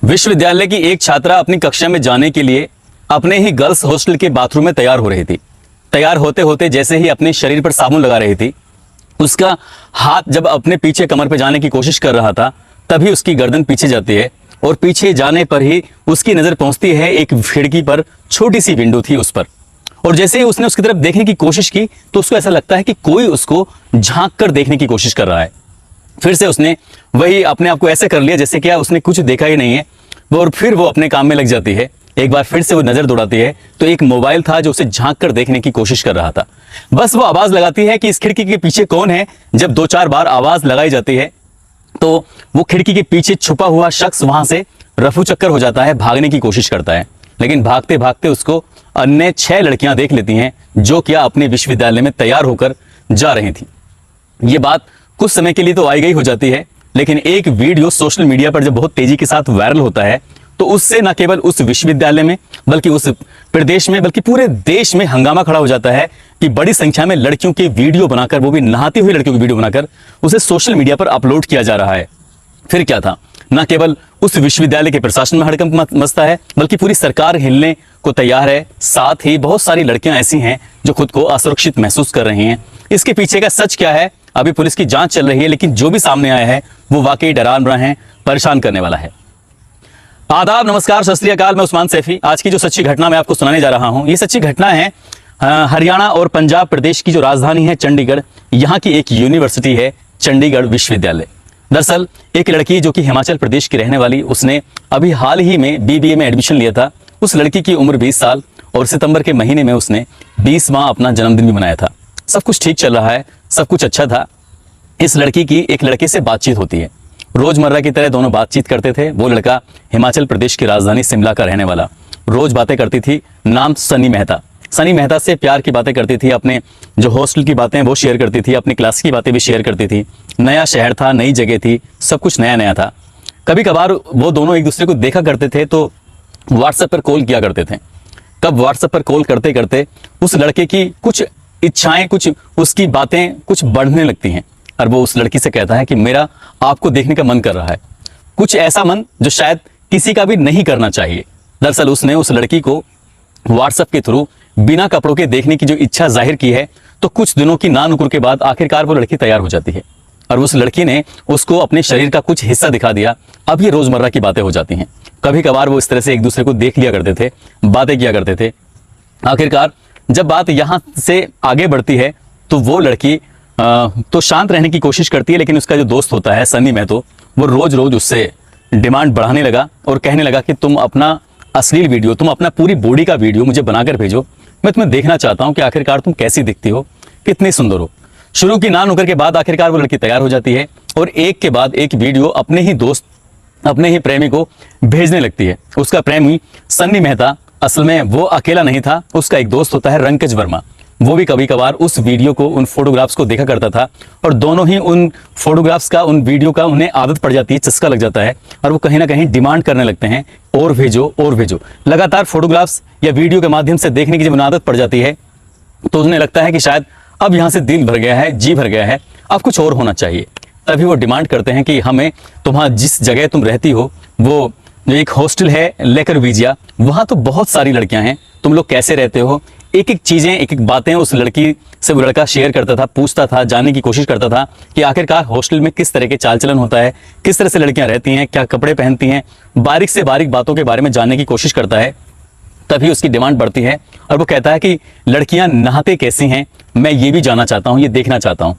विश्वविद्यालय की एक छात्रा अपनी कक्षा में जाने के लिए अपने ही गर्ल्स हॉस्टल के बाथरूम में तैयार हो रही थी। तैयार होते होते जैसे ही अपने शरीर पर साबुन लगा रही थी, उसका हाथ जब अपने पीछे कमर पे जाने की कोशिश कर रहा था, तभी उसकी गर्दन पीछे जाती है और पीछे जाने पर ही उसकी नजर पहुंचती है एक खिड़की पर। छोटी सी विंडो थी उस पर, और जैसे ही उसने उसकी तरफ देखने की कोशिश की तो उसको ऐसा लगता है कि कोई उसको झांक कर देखने की कोशिश कर रहा है। फिर से उसने वही अपने आप को ऐसे कर लिया जैसे क्या उसने कुछ देखा ही नहीं है, और फिर वो अपने काम में लग जाती है। एक बार फिर से वो नजर दौड़ाती है तो एक मोबाइल था जो उसे झांक कर देखने की कोशिश कर रहा था। बस वो आवाज लगाती है कि इस खिड़की के पीछे कौन है। जब 2-4 बार आवाज लगाई जाती है तो वो खिड़की के पीछे छुपा हुआ शख्स वहां से रफू चक्कर हो जाता है, भागने की कोशिश करता है। लेकिन भागते भागते उसको अन्य 6 लड़कियां देख लेती हैं जो क्या अपने विश्वविद्यालय में तैयार होकर जा रही थी। ये बात कुछ समय के लिए तो आई गई हो जाती है, लेकिन एक वीडियो सोशल मीडिया पर जब बहुत तेजी के साथ वायरल होता है तो उससे न केवल उस विश्वविद्यालय में बल्कि उस प्रदेश में बल्कि पूरे देश में हंगामा खड़ा हो जाता है कि बड़ी संख्या में लड़कियों की वीडियो बनाकर, वो भी नहाती हुई लड़कियों की वीडियो बनाकर उसे सोशल मीडिया पर अपलोड किया जा रहा है। फिर क्या था, न केवल उस विश्वविद्यालय के प्रशासन में हड़कंप मचता है बल्कि पूरी सरकार हिलने को तैयार है। साथ ही बहुत सारी लड़कियां ऐसी हैं जो खुद को असुरक्षित महसूस कर रही हैं। इसके पीछे का सच क्या है, अभी पुलिस की जांच चल रही है, लेकिन जो भी सामने आया है वो वाकई डरावना है, परेशान करने वाला है। आदाब, नमस्कार, सत श्री अकाल। मैं उस्मान सैफी। आज की जो सच्ची घटना मैं आपको सुनाने जा रहा हूं, ये सच्ची घटना है हरियाणा और पंजाब प्रदेश की जो राजधानी है चंडीगढ़, यहाँ की एक यूनिवर्सिटी है चंडीगढ़ विश्वविद्यालय। दरअसल एक लड़की जो कि हिमाचल प्रदेश की रहने वाली, उसने अभी हाल ही में BBA में एडमिशन लिया था। उस लड़की की उम्र 20 साल और सितंबर के महीने में उसने 20वां अपना जन्मदिन भी मनाया था। सब कुछ ठीक चल रहा है, सब कुछ अच्छा था। इस लड़की की एक लड़के से बातचीत होती है। रोजमर्रा की तरह दोनों बातचीत करते थे। वो लड़का हिमाचल प्रदेश की राजधानी शिमला का रहने वाला। रोज बातें करती थी। नाम सनी मेहता। सनी मेहता से प्यार की बातें करती थी, अपने जो हॉस्टल की बातें वो शेयर करती थी, अपनी क्लास की बातें भी शेयर करती थी। नया शहर था, नई जगह थी, सब कुछ नया नया था। कभी कभार वो दोनों एक दूसरे को देखा करते थे तो व्हाट्सएप पर कॉल किया करते थे। कब व्हाट्सएप पर कॉल करते करते उस लड़के की कुछ इच्छाएं, कुछ उसकी बातें कुछ बढ़ने लगती हैं और वो उस लड़की से कहता है कि मेरा आपको देखने का मन कर रहा है। कुछ ऐसा मन जो शायद किसी का भी नहीं करना चाहिए। दरअसल उसने उस लड़की को व्हाट्सएप के थ्रू बिना कपड़ों के देखने की जो इच्छा जाहिर की है, तो कुछ दिनों की ना नुकुर के बाद आखिरकार वो लड़की तैयार हो जाती है और उस लड़की ने उसको अपने शरीर का कुछ हिस्सा दिखा दिया। अब ये रोजमर्रा की बातें हो जाती हैं। कभी कभार वो इस तरह से एक दूसरे को देख लिया करते थे, बातें किया करते थे। आखिरकार जब बात यहाँ से आगे बढ़ती है तो वो लड़की तो शांत रहने की कोशिश करती है, लेकिन उसका जो दोस्त होता है सनी महतो, वो रोज रोज उससे डिमांड बढ़ाने लगा और कहने लगा कि तुम अपना अश्लील वीडियो, तुम अपना पूरी बॉडी का वीडियो मुझे बनाकर भेजो। मैं तुम्हें देखना चाहता हूं कि आखिरकार तुम कैसी दिखती हो, कितनी सुंदर हो। शुरू की ना नुकर के बाद आखिरकार वो लड़की तैयार हो जाती है और एक के बाद एक वीडियो अपने ही दोस्त, अपने ही प्रेमी को भेजने लगती है। उसका प्रेमी सन्नी मेहता असल में वो अकेला नहीं था, उसका एक दोस्त होता है रंकज वर्मा। वो भी कभी कभार उस वीडियो को, उन फोटोग्राफ्स को देखा करता था और दोनों ही उन फोटोग्राफ्स का, उन वीडियो का उन्हें आदत पड़ जाती है, चस्का लग जाता है और वो कहीं ना कहीं डिमांड करने लगते हैं और भेजो और भेजो। लगातार फोटोग्राफ्स या वीडियो के माध्यम से देखने की जब आदत पड़ जाती है तो उन्हें लगता है कि शायद अब यहाँ से दिल भर गया है, जी भर गया है, अब कुछ और होना चाहिए। तभी वो डिमांड करते हैं कि हमें तुम्हारा जिस जगह तुम रहती हो, वो जो एक हॉस्टल है लेकर विजिया, वहाँ तो बहुत सारी लड़कियां हैं, तुम लोग कैसे रहते हो। एक एक चीजें, एक एक बातें उस लड़की से वो लड़का शेयर करता था, पूछता था, जानने की कोशिश करता था कि आखिरकार हॉस्टल में किस तरह के चाल चलन होता है, किस तरह से लड़कियां रहती हैं, क्या कपड़े पहनती हैं, बारीक से बारीक बातों के बारे में जानने की कोशिश करता है। तभी उसकी डिमांड बढ़ती है और वो कहता है कि लड़कियां नहाते कैसी हैं, मैं ये भी जानना चाहता हूँ, ये देखना चाहता हूँ।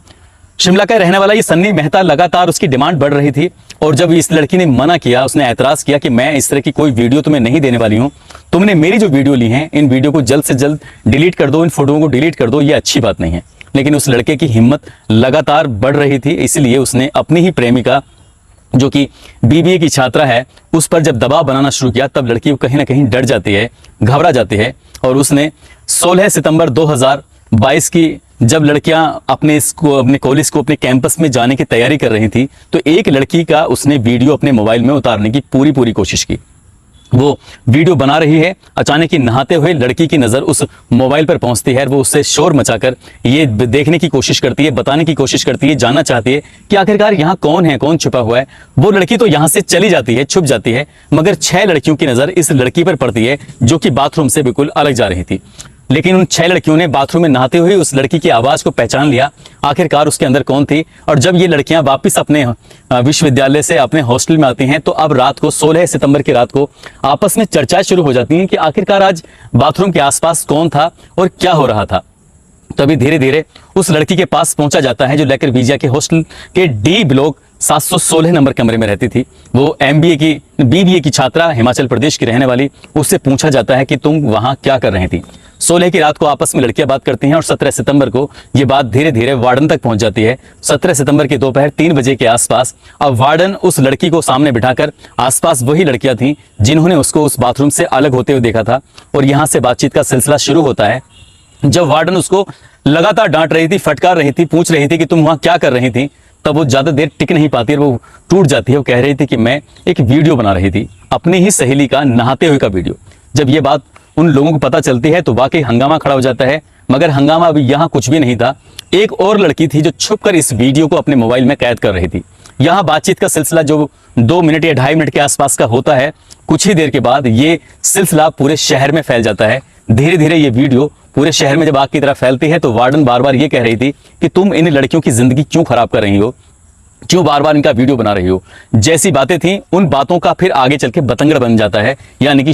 शिमला का रहने वाला ये सन्नी मेहता, लगातार उसकी डिमांड बढ़ रही थी और जब इस लड़की ने मना किया, उसने ऐतराज किया कि मैं इस तरह की कोई वीडियो तुम्हें नहीं देने वाली हूं, तुमने मेरी जो वीडियो ली है इन वीडियो को जल्द से जल्द डिलीट कर दो, इन फोटोओं को डिलीट कर दो, ये अच्छी बात नहीं है। लेकिन उस लड़के की हिम्मत लगातार बढ़ रही थी, इसलिए उसने अपनी ही प्रेमिका जो कि BBA की छात्रा है, उस पर जब दबाव बनाना शुरू किया, तब लड़की कहीं ना कहीं डर जाती है, घबरा जाती है और उसने 16 सितंबर 2022 की जब लड़कियां अपने कॉलेज को, अपने कैंपस में जाने की तैयारी कर रही थी, तो एक लड़की का उसने वीडियो अपने मोबाइल में उतारने की पूरी कोशिश की। वो वीडियो बना रही है, अचानक ही नहाते हुए लड़की की नज़र उस मोबाइल पर पहुंचती है और वो उससे शोर मचाकर ये देखने की कोशिश करती है, बताने की कोशिश करती है, जानना चाहती है कि आखिरकार यहाँ कौन है, कौन छुपा हुआ है। वो लड़की तो यहाँ से चली जाती है, छुप जाती है, मगर 6 लड़कियों की नज़र इस लड़की पर पड़ती है जो कि बाथरूम से बिल्कुल अलग जा रही थी। लेकिन उन 6 लड़कियों ने बाथरूम में नहाते हुए उस लड़की की आवाज़ को पहचान लिया, आखिरकार उसके अंदर कौन थी। और जब ये लड़कियां वापस अपने विश्वविद्यालय से अपने हॉस्टल में आती हैं तो अब रात को 16 सितंबर की रात को आपस में चर्चाएं शुरू हो जाती हैं कि आखिरकार आज बाथरूम के आसपास कौन था और क्या हो रहा था। तभी धीरे धीरे उस लड़की के पास पहुंचा जाता है जो लेकर विजया के हॉस्टल के डी ब्लॉक 716 नंबर कमरे में रहती थी। वो बीबीए की छात्रा, हिमाचल प्रदेश की रहने वाली। उससे पूछा जाता है कि तुम वहां क्या कर रही थी। 16 की रात को आपस में लड़कियां बात करती हैं और 17 सितंबर को ये बात धीरे धीरे वार्डन तक पहुंच जाती है। 17 सितंबर की दोपहर 3 बजे के आसपास अब वार्डन उस लड़की को सामने बिठाकर, आसपास वही लड़कियां थीं जिन्होंने उसको उस बाथरूम से अलग होते हुए देखा था, और यहां से बातचीत का सिलसिला शुरू होता है। जब वार्डन उसको लगातार डांट रही थी, फटकार रही थी, पूछ रही थी कि तुम वहां क्या कर रही थी, तब वो ज्यादा देर टिक नहीं पाती और वो टूट जाती है। वो कह रही थी कि मैं एक वीडियो बना रही थी, अपनी ही सहेली का नहाते हुए का वीडियो। जब ये बात उन लोगों को पता चलती है तो वाकई हंगामा खड़ा हो जाता है, मगर हंगामा अभी यहाँ कुछ भी नहीं था। एक और लड़की थी जो छुपकर इस वीडियो को अपने मोबाइल में कैद कर रही थी। यहाँ बातचीत का सिलसिला जो 2 मिनट या 2.5 मिनट के आसपास का होता है, कुछ ही देर के बाद ये सिलसिला पूरे शहर में फैल जाता है। धीरे धीरे ये वीडियो पूरे शहर में जब आग की तरह फैलती है तो वार्डन बार बार ये कह रही थी कि तुम इन लड़कियों की जिंदगी क्यों खराब कर रही हो, क्यों बार बार इनका वीडियो बना रही हो। जैसी बातें थी उन बातों का फिर आगे चल के बतंगड़ बन जाता है, यानी कि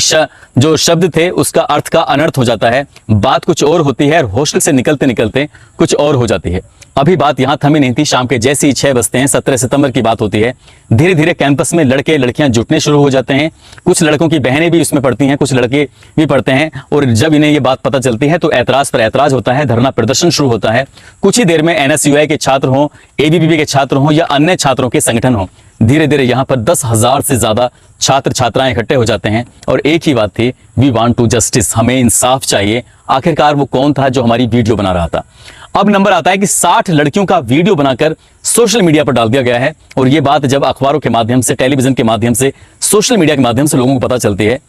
जो शब्द थे उसका अर्थ का अनर्थ हो जाता है। बात कुछ और होती है और हॉस्टल से निकलते निकलते कुछ और हो जाती है। अभी बात यहाँ थमी नहीं थी। शाम के जैसे ही 6 बजते हैं, 17 सितंबर की बात होती है, धीरे धीरे कैंपस में लड़के लड़कियां जुटने शुरू हो जाते हैं। कुछ लड़कों की बहनें भी उसमें पढ़ती हैं, कुछ लड़के भी पढ़ते हैं। और जब इन्हें ये बात पता चलती है तो ऐतराज पर ऐतराज होता है, धरना प्रदर्शन शुरू होता है। कुछ ही देर में NSUI के छात्र हों, ABVP के छात्र हों या अन्य छात्रों के संगठन हों, धीरे धीरे यहाँ पर 10,000 से ज्यादा छात्र छात्राएं इकट्ठे हो जाते हैं और एक ही बात थी, वी वांट टू जस्टिस, हमें इंसाफ चाहिए। आखिरकार वो कौन था जो हमारी वीडियो बना रहा था। अब नंबर आता है कि 60 लड़कियों का वीडियो बनाकर सोशल मीडिया पर डाल दिया गया है, और ये बात जब अखबारों के माध्यम से, टेलीविजन के माध्यम से, सोशल मीडिया के माध्यम से लोगों को पता चलती है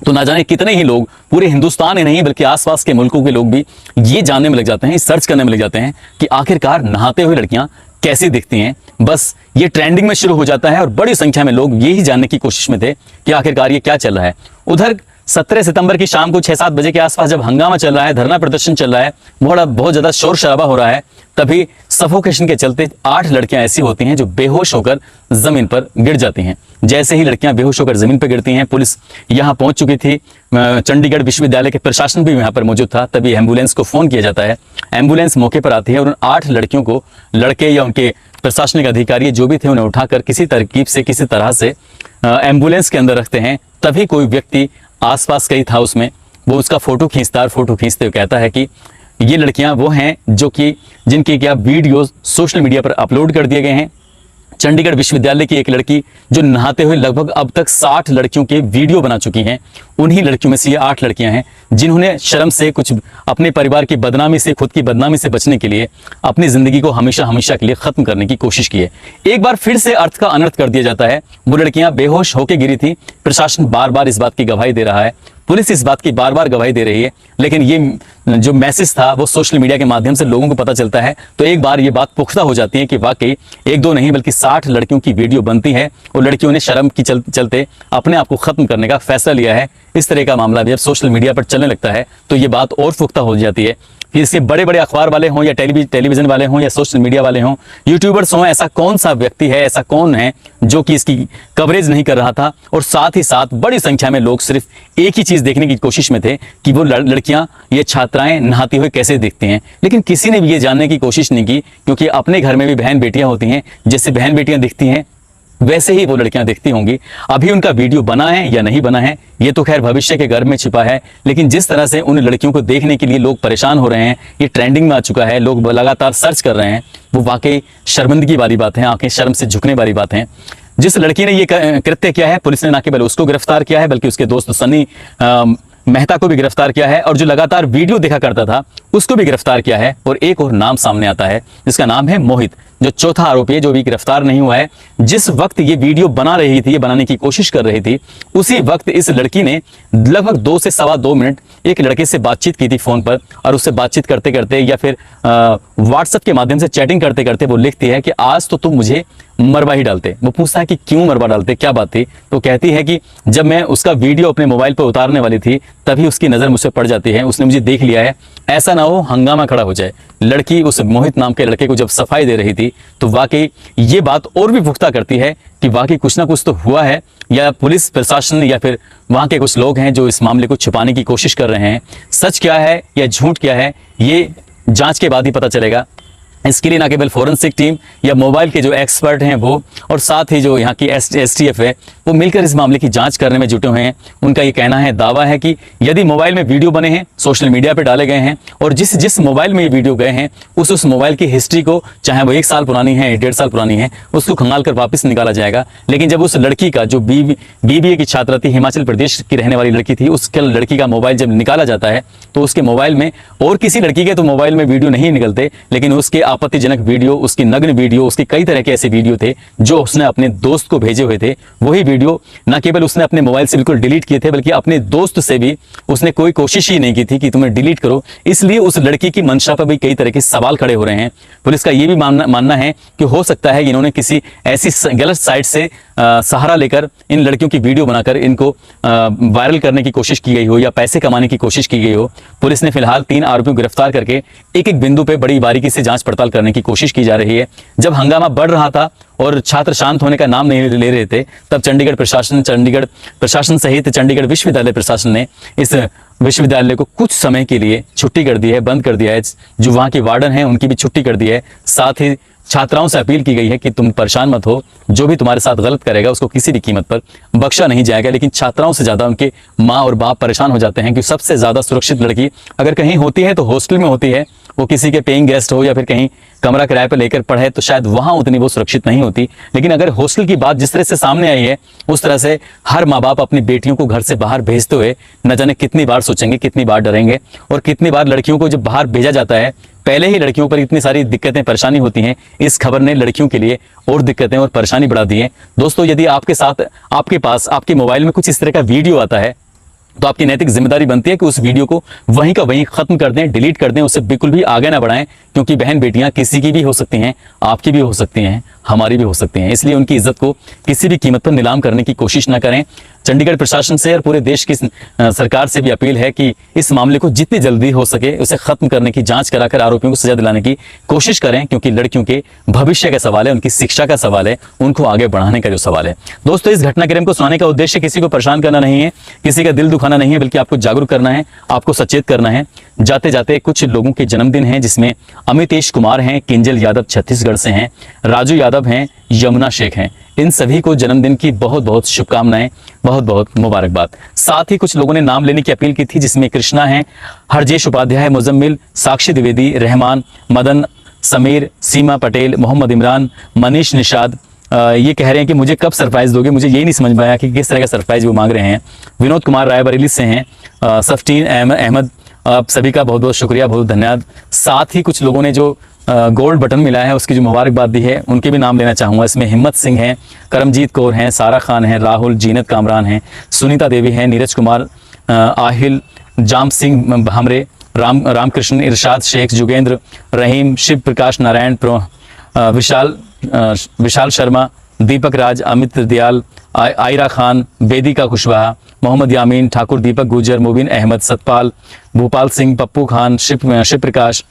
तो ना जाने कितने ही लोग, पूरे हिंदुस्तान ही नहीं बल्कि आसपास के मुल्कों के लोग भी ये जानने में लग जाते हैं, सर्च करने में लग जाते हैं कि आखिरकार नहाते हुए लड़कियां कैसी दिखती हैं। बस ये ट्रेंडिंग में शुरू हो जाता है और बड़ी संख्या में लोग यही जानने की कोशिश में थे कि आखिरकार ये क्या चल रहा है। उधर 17 सितंबर की शाम को 6-7 बजे के आसपास जब हंगामा चल रहा है, धरना प्रदर्शन चल रहा है, बहुत ज्यादा शोर शराबा हो रहा है, तभी सफोकेशन के चलते 8 लड़कियां ऐसी होती हैं जो बेहोश होकर जमीन पर गिर जाती हैं। जैसे ही लड़कियां बेहोश होकर जमीन पर गिरती हैं, पुलिस यहां पहुंच चुकी थी, चंडीगढ़ विश्वविद्यालय के प्रशासन भी यहां पर मौजूद था। तभी एम्बुलेंस को फोन किया जाता है, एम्बुलेंस मौके पर आती है और उन 8 लड़कियों को लड़के या उनके प्रशासनिक अधिकारी जो भी थे उन्हें उठाकर किसी तरकीब से, किसी तरह से एम्बुलेंस के अंदर रखते हैं। तभी कोई व्यक्ति आसपास कहीं था उसमें, वो उसका फोटो खींचते हुए कहता है कि ये लड़कियां वो हैं जो कि जिनके क्या वीडियो सोशल मीडिया पर अपलोड कर दिए गए हैं। चंडीगढ़ विश्वविद्यालय की एक लड़की जो नहाते हुए लगभग अब तक 60 लड़कियों के वीडियो बना चुकी हैं, उन्हीं लड़कियों में से ये 8 लड़कियां हैं जिन्होंने शर्म से, कुछ अपने परिवार की बदनामी से, खुद की बदनामी से बचने के लिए अपनी जिंदगी को हमेशा हमेशा के लिए खत्म करने की कोशिश की है। एक बार फिर से अर्थ का अनर्थ कर दिया जाता है। वो लड़कियां बेहोश होकर गिरी थी। प्रशासन बार बार इस बात की गवाही दे रहा है, पुलिस इस बात की बार बार गवाही दे रही है, लेकिन ये जो मैसेज था वो सोशल मीडिया के माध्यम से लोगों को पता चलता है तो एक बार ये बात पुख्ता हो जाती है कि वाकई 1-2 नहीं बल्कि 60 लड़कियों की वीडियो बनती है और लड़कियों ने शर्म की चलते अपने आप को खत्म करने का फैसला लिया है। इस तरह का मामला भी जब सोशल मीडिया पर चलने लगता है तो ये बात और पुख्ता हो जाती है। फिर इसके बड़े बड़े अखबार वाले हों या टेलीविजन वाले हों या सोशल मीडिया वाले हों, यूट्यूबर्स हों, ऐसा कौन सा व्यक्ति है, ऐसा कौन है जो कि इसकी कवरेज नहीं कर रहा था। और साथ ही साथ बड़ी संख्या में लोग सिर्फ एक ही चीज देखने की कोशिश में थे कि वो लड़कियां, ये छात्राएं नहाती हुए कैसे दिखती हैं, लेकिन किसी ने भी ये जानने की कोशिश नहीं की, क्योंकि अपने घर में भी बहन बेटियां होती हैं, जैसे बहन बेटियां दिखती हैं वैसे ही वो लड़कियां दिखती होंगी। अभी उनका वीडियो बना है या नहीं बना है ये तो खैर भविष्य के गर्भ में छिपा है, लेकिन जिस तरह से उन लड़कियों को देखने के लिए लोग परेशान हो रहे हैं, ये ट्रेंडिंग में आ चुका है, लोग लगातार सर्च कर रहे हैं, वो वाकई शर्मिंदगी वाली बात है, आंखें शर्म से झुकने वाली बात है। जिस लड़की ने ये कृत्य किया है, पुलिस ने ना केवल उसको गिरफ्तार किया है बल्कि उसके दोस्त सनी मेहता को भी गिरफ्तार किया है और जो लगातार वीडियो देखा करता था उसको भी गिरफ्तार किया है। और एक और नाम सामने आता है जिसका नाम है मोहित, जो चौथा आरोपी है जो भी गिरफ्तार नहीं हुआ है। जिस वक्त ये वीडियो बना रही थी, ये बनाने की कोशिश कर रही थी, उसी वक्त इस लड़की ने लगभग 2 से सवा 2 मिनट एक लड़के से बातचीत की थी फोन पर। और उससे बातचीत करते करते या फिर व्हाट्सएप के माध्यम से चैटिंग करते करते वो लिखती है कि आज तो तुम मुझे मरवा ही डालते। वो पूछता है कि क्यों मरवा डालते, क्या बात थी? तो कहती है कि जब मैं उसका वीडियो अपने मोबाइल पर उतारने वाली थी तभी उसकी नज़र मुझसे पड़ जाती है, उसने मुझे देख लिया है, ऐसा ना हो हंगामा खड़ा हो जाए। लड़की उस मोहित नाम के लड़के को जब सफाई दे रही थी तो वाकई ये बात और भी पुख्ता करती है कि वाकई कुछ ना कुछ तो हुआ है, या पुलिस प्रशासन या फिर वहाँ के कुछ लोग हैं जो इस मामले को छुपाने की कोशिश कर रहे हैं। सच क्या है या झूठ क्या है, ये जांच के बाद ही पता चलेगा। इसके लिए ना केवल फोरेंसिक टीम या मोबाइल के जो एक्सपर्ट हैं वो, और साथ ही जो यहाँ की STF है, वो मिलकर इस मामले की जांच करने में जुटे हुए हैं। उनका ये कहना है, दावा है कि यदि मोबाइल में वीडियो बने हैं, सोशल मीडिया पे डाले गए हैं, और जिस मोबाइल में ये वीडियो गए हैं उस मोबाइल की हिस्ट्री को, चाहे वो 1 साल पुरानी है, 1.5 साल पुरानी है, उसको खंगाल कर वापस निकाला जाएगा। लेकिन जब उस लड़की का, जो BBA की छात्रा थी, हिमाचल प्रदेश की रहने वाली लड़की थी, उसके लड़की का मोबाइल जब निकाला जाता है तो उसके मोबाइल में, और किसी लड़की के तो मोबाइल में वीडियो नहीं निकलते, लेकिन उसके आपत्तिजनक वीडियो, उसकी नग्न वीडियो, उसके कई तरह के ऐसे वीडियो थे जो उसने अपने दोस्त को भेजे हुए थे। वही वीडियो न केवल उसने अपने मोबाइल से बिल्कुल डिलीट किए थे, बल्कि अपने दोस्त से भी उसने कोई कोशिश ही नहीं की थी कि तुम्हें डिलीट करो। इसलिए उस लड़की की मंशा पर भी कई तरह के सवाल खड़े हो रहे हैं। पुलिस का यह भी मानना है कि हो सकता है इन्होंने किसी ऐसी गलत साइट से सहारा लेकर इन लड़कियों की वीडियो बनाकर इनको वायरल करने की कोशिश की गई हो, या पैसे कमाने की कोशिश की गई हो। पुलिस ने फिलहाल 3 आरोपियों को गिरफ्तार करके एक बिंदु पे बड़ी बारीकी से जांच पड़ताल करने की कोशिश की जा रही है। जब हंगामा बढ़ रहा था और छात्र शांत होने का नाम नहीं ले रहे थे, तब चंडीगढ़ प्रशासन सहित चंडीगढ़ विश्वविद्यालय प्रशासन ने इस विश्वविद्यालय को कुछ समय के लिए छुट्टी कर दी है, बंद कर दिया है। जो वहाँ के वार्डन हैं उनकी भी छुट्टी कर दी है। साथ ही छात्राओं से अपील की गई है कि तुम परेशान मत हो, जो भी तुम्हारे साथ गलत करेगा उसको किसी भी कीमत पर बख्शा नहीं जाएगा। लेकिन छात्राओं से ज़्यादा उनके माँ और बाप परेशान हो जाते हैं कि सबसे ज़्यादा सुरक्षित लड़की अगर कहीं होती है तो हॉस्टल में होती है। वो किसी के पेइंग गेस्ट हो या फिर कहीं कमरा किराए पर लेकर पढ़े तो शायद वहाँ उतनी वो सुरक्षित नहीं होती। लेकिन अगर हॉस्टल की बात जिस तरह से सामने आई है, उस तरह से हर माँ बाप अपनी बेटियों को घर से बाहर भेजते हुए न जाने कितनी बार सोचेंगे, कितनी बार डरेंगे, और कितनी बार लड़कियों को जब बाहर भेजा जाता है, पहले ही लड़कियों पर इतनी सारी दिक्कतें परेशानी होती हैं, इस खबर ने लड़कियों के लिए और दिक्कतें और परेशानी बढ़ा दी है। दोस्तों, यदि आपके साथ, आपके पास, आपके मोबाइल में कुछ इस तरह का वीडियो आता है तो आपकी नैतिक जिम्मेदारी बनती है कि उस वीडियो को वहीं का वहीं खत्म कर दें, डिलीट कर दें, उससे बिल्कुल भी आगे ना बढ़ाएं। क्योंकि बहन बेटियां किसी की भी हो सकती हैं, आपकी भी हो सकती हैं, हमारी भी हो सकती हैं। इसलिए उनकी इज्जत को किसी भी कीमत पर नीलाम करने की कोशिश ना करें। चंडीगढ़ प्रशासन से और पूरे देश की सरकार से भी अपील है कि इस मामले को जितनी जल्दी हो सके उसे खत्म करने की, जांच कराकर आरोपियों को सजा दिलाने की कोशिश करें। क्योंकि लड़कियों के भविष्य का सवाल है, उनकी शिक्षा का सवाल है, उनको आगे बढ़ाने का जो सवाल है। दोस्तों, इस घटनाक्रम को सुनाने का उद्देश्य किसी को परेशान करना नहीं है, किसी का दिल दुखाना नहीं है, बल्कि आपको जागरूक करना है, आपको सचेत करना है। जाते जाते कुछ लोगों के जन्मदिन हैं, जिसमें अमितेश कुमार हैं, किंजल यादव छत्तीसगढ़ से हैं, राजू यादव हैं, यमुना शेख हैं। इन सभी को जन्मदिन की बहुत बहुत शुभकामनाएं, बहुत बहुत मुबारकबाद। साथ ही कुछ लोगों ने नाम लेने की अपील की थी, जिसमें कृष्णा हैं, हरजेश उपाध्याय, मुजम्मिल, साक्षी द्विवेदी, रहमान, मदन, समीर, सीमा पटेल, मोहम्मद इमरान, मनीष निषाद। ये कह रहे हैं कि मुझे कब सरप्राइज दोगे, मुझे यही नहीं समझ में आया कि किस तरह का सरप्राइज वो मांग रहे हैं। विनोद कुमार रायबरेली से हैं, सफ्टीन अहमद, आप सभी का बहुत बहुत शुक्रिया, बहुत धन्यवाद। साथ ही कुछ लोगों ने जो गोल्ड बटन मिला है उसकी जो मुबारकबाद दी है, उनके भी नाम लेना चाहूँगा। इसमें हिम्मत सिंह हैं, करमजीत कौर हैं, सारा खान हैं, राहुल, जीनत कामरान हैं, सुनीता देवी हैं, नीरज कुमार, आहिल, जाम सिंह भामरे, रामकृष्ण, इरशाद शेख, जुगेंद्र, रहीम, शिव प्रकाश नारायण, विशाल शर्मा, दीपक राज, अमित दयाल, आयरा खान, बेदिका कुशवाहा, मोहम्मद यामीन, ठाकुर दीपक गुजर, मुबीन अहमद, सतपाल, भूपाल सिंह, पप्पू खान, शिव प्रकाश,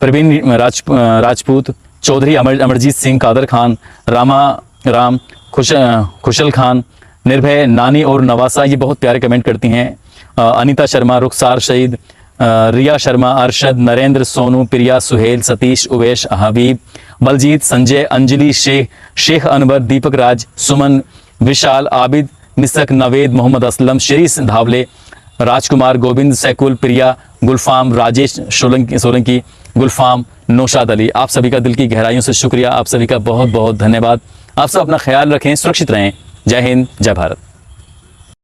प्रवीण राजपूत, चौधरी अमरजीत सिंह, कादर खान, राम, खुशल खान, निर्भय, नानी और नवासा, ये बहुत प्यारे कमेंट करती हैं। अनीता शर्मा, रुखसार शहीद, रिया शर्मा, अरशद, नरेंद्र, सोनू, प्रिया, सुहेल, सतीश, उवेश, हबीब, बलजीत, संजय, अंजलि, शेख अनवर, दीपक राज, सुमन, विशाल, आबिद, मिसक, नवेद, मोहम्मद असलम, शरीस धावले, राजकुमार, गोविंद, सैकुल, प्रिया, गुलफाम, राजेश सोलंकी, गुलफाम, नौशाद अली। आप सभी का दिल की गहराइयों से शुक्रिया, आप सभी का बहुत बहुत धन्यवाद। आप सब अपना ख्याल रखें, सुरक्षित रहें। जय हिंद, जय भारत।